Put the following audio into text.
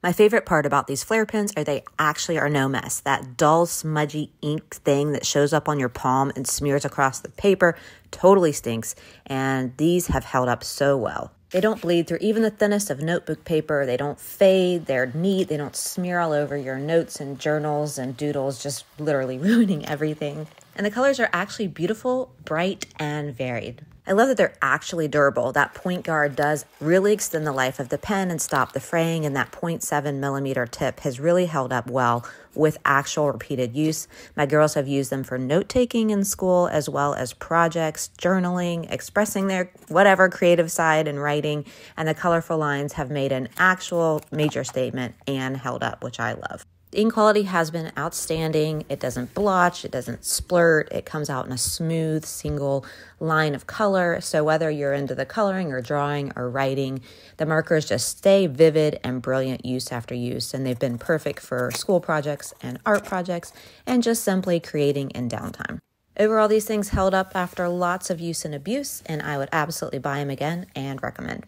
My favorite part about these Flair pens are they actually are no mess. That dull, smudgy ink thing that shows up on your palm and smears across the paper totally stinks, and these have held up so well. They don't bleed through even the thinnest of notebook paper. They don't fade. They're neat. They don't smear all over your notes and journals and doodles, just literally ruining everything. And the colors are actually beautiful, bright, and varied. I love that they're actually durable. That point guard does really extend the life of the pen and stop the fraying, and that 0.7 millimeter tip has really held up well with actual repeated use. My girls have used them for note-taking in school, as well as projects, journaling, expressing their whatever creative side in writing, and the colorful lines have made an actual major statement and held up, which I love. The ink quality has been outstanding. It doesn't blotch, it doesn't splurt, it comes out in a smooth single line of color. So whether you're into the coloring or drawing or writing, the markers just stay vivid and brilliant use after use. And they've been perfect for school projects and art projects and just simply creating in downtime. Overall, these things held up after lots of use and abuse, and I would absolutely buy them again and recommend.